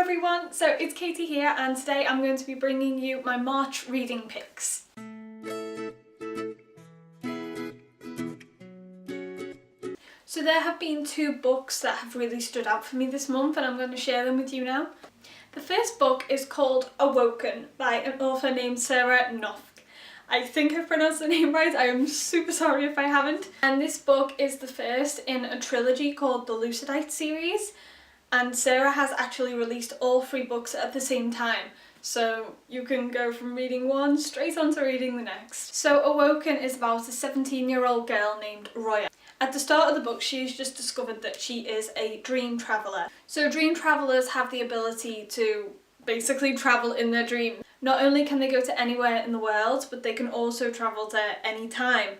everyone, so it's Katie here and today I'm going to be bringing you my March reading picks. So there have been two books that have really stood out for me this month and I'm going to share them with you now. The first book is called Awoken by an author named Sarah Knopf. I think I've pronounced the name right, I am super sorry if I haven't. And this book is the first in a trilogy called the Lucidite series. And Sarah has actually released all 3 books at the same time. So you can go from reading one straight on to reading the next. So Awoken is about a 17-year-old girl named Roya. At the start of the book, she's just discovered that she is a dream traveller. So dream travellers have the ability to basically travel in their dream. Not only can they go to anywhere in the world, but they can also travel to any time.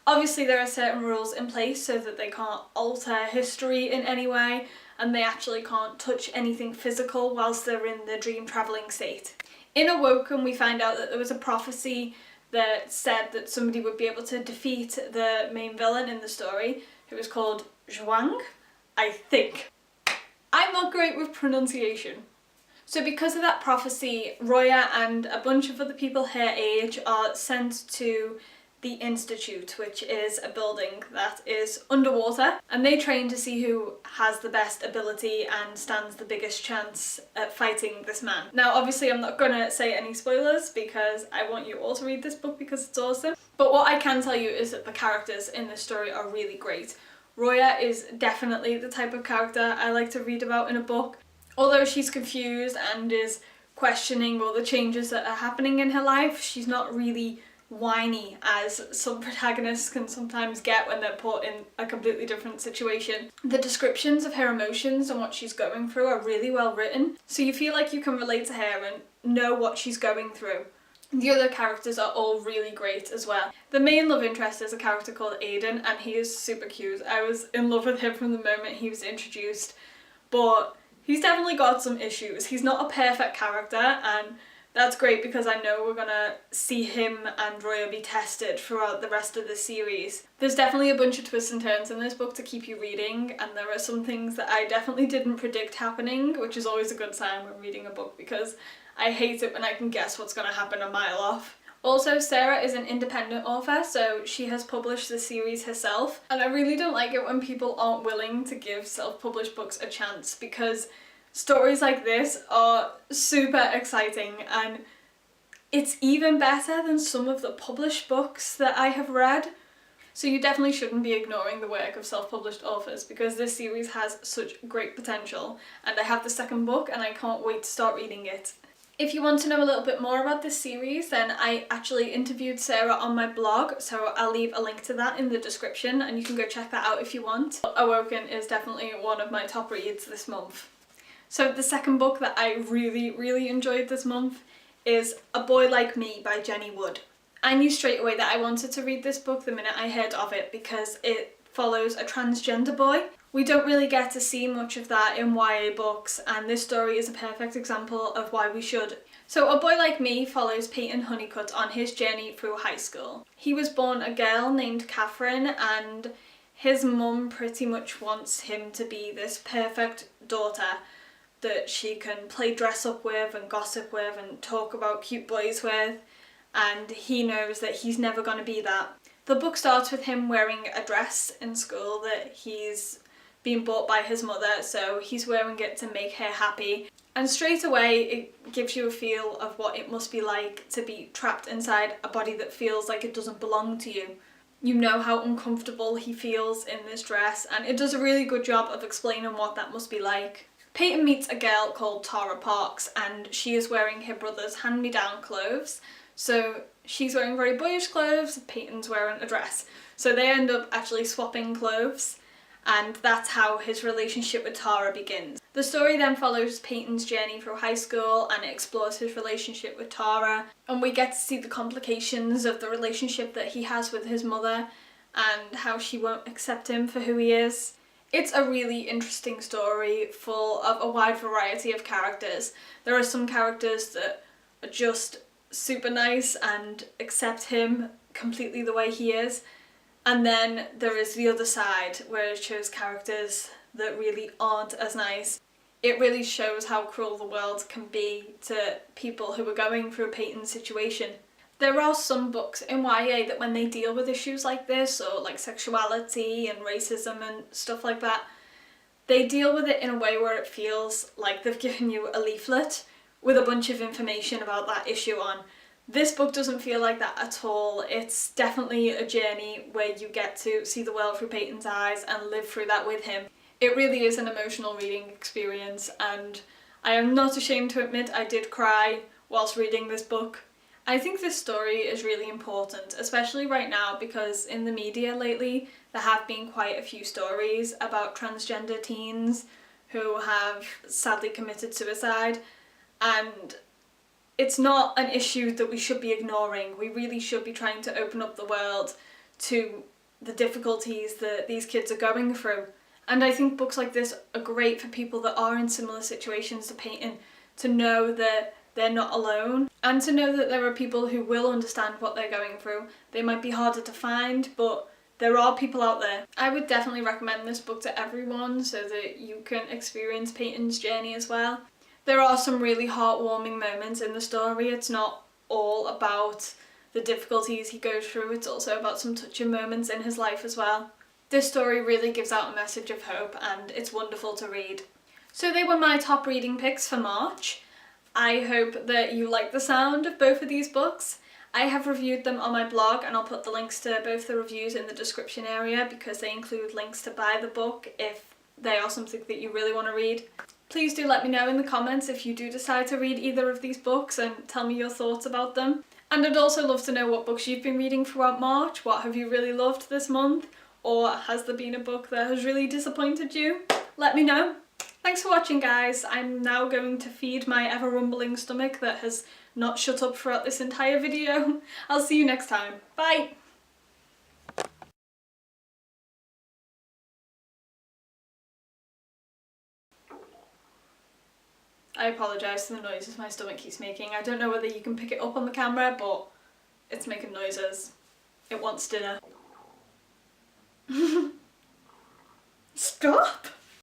Obviously there are certain rules in place so that they can't alter history in any way, and they actually can't touch anything physical whilst they're in the dream travelling state. In Awoken we find out that there was a prophecy that said that somebody would be able to defeat the main villain in the story, who was called Zhuang, I think. I'm not great with pronunciation. So because of that prophecy, Roya and a bunch of other people her age are sent to the Institute, which is a building that is underwater, and they train to see who has the best ability and stands the biggest chance at fighting this man. Now obviously I'm not gonna say any spoilers because I want you all to read this book because it's awesome, but what I can tell you is that the characters in this story are really great. Roya is definitely the type of character I like to read about in a book. Although she's confused and is questioning all the changes that are happening in her life, she's not really whiny as some protagonists can sometimes get when they're put in a completely different situation. The descriptions of her emotions and what she's going through are really well written, so you feel like you can relate to her and know what she's going through. The other characters are all really great as well. The main love interest is a character called Aiden, and he is super cute. I was in love with him from the moment he was introduced, but he's definitely got some issues. He's not a perfect character, and that's great because I know we're gonna see him and Roya be tested throughout the rest of the series. There's definitely a bunch of twists and turns in this book to keep you reading, and there are some things that I definitely didn't predict happening, which is always a good sign when reading a book because I hate it when I can guess what's gonna happen a mile off. Also, Sarah is an independent author, so she has published the series herself, and I really don't like it when people aren't willing to give self-published books a chance because stories like this are super exciting, and it's even better than some of the published books that I have read. So you definitely shouldn't be ignoring the work of self-published authors because this series has such great potential, and I have the second book and I can't wait to start reading it. If you want to know a little bit more about this series, then I actually interviewed Sarah on my blog, so I'll leave a link to that in the description and you can go check that out if you want. Awoken is definitely one of my top reads this month. So the second book that I really enjoyed this month is A Boy Like Me by Jenny Wood. I knew straight away that I wanted to read this book the minute I heard of it because it follows a transgender boy. We don't really get to see much of that in YA books, and this story is a perfect example of why we should. So A Boy Like Me follows Peyton Honeycutt on his journey through high school. He was born a girl named Catherine, and his mum pretty much wants him to be this perfect daughter that she can play dress up with and gossip with and talk about cute boys with, and he knows that he's never going to be that. The book starts with him wearing a dress in school that he's been bought by his mother, so he's wearing it to make her happy, and straight away it gives you a feel of what it must be like to be trapped inside a body that feels like it doesn't belong to you. You know how uncomfortable he feels in this dress, and it does a really good job of explaining what that must be like. Peyton meets a girl called Tara Parks, and she is wearing her brother's hand-me-down clothes. So she's wearing very boyish clothes, Peyton's wearing a dress. So they end up actually swapping clothes, and that's how his relationship with Tara begins. The story then follows Peyton's journey through high school and it explores his relationship with Tara, and we get to see the complications of the relationship that he has with his mother and how she won't accept him for who he is. It's a really interesting story full of a wide variety of characters. There are some characters that are just super nice and accept him completely the way he is, and then there is the other side where it shows characters that really aren't as nice. it really shows how cruel the world can be to people who are going through Peyton's situation. There are some books in YA that when they deal with issues like this, or like sexuality and racism and stuff like that, they deal with it in a way where it feels like they've given you a leaflet with a bunch of information about that issue on. This book doesn't feel like that at all. It's definitely a journey where you get to see the world through Peyton's eyes and live through that with him. It really is an emotional reading experience, and I am not ashamed to admit I did cry whilst reading this book. I think this story is really important, especially right now, because in the media lately there have been quite a few stories about transgender teens who have sadly committed suicide, and it's not an issue that we should be ignoring. We really should be trying to open up the world to the difficulties that these kids are going through. And I think books like this are great for people that are in similar situations to Peyton, to know that they're not alone, and to know that there are people who will understand what they're going through. They might be harder to find, but there are people out there. I would definitely recommend this book to everyone so that you can experience Peyton's journey as well. There are some really heartwarming moments in the story. It's not all about the difficulties he goes through, it's also about some touching moments in his life as well. This story really gives out a message of hope, and it's wonderful to read. So they were my top reading picks for March. I hope that you like the sound of both of these books. I have reviewed them on my blog, and I'll put the links to both the reviews in the description area because they include links to buy the book if they are something that you really want to read. Please do let me know in the comments if you do decide to read either of these books and tell me your thoughts about them. And I'd also love to know what books you've been reading throughout March. What have you really loved this month? Or has there been a book that has really disappointed you? Let me know. Thanks for watching, guys. I'm now going to feed my ever-rumbling stomach that has not shut up throughout this entire video. I'll see you next time. Bye! I apologise for the noises my stomach keeps making. I don't know whether you can pick it up on the camera, but it's making noises. It wants dinner. Stop!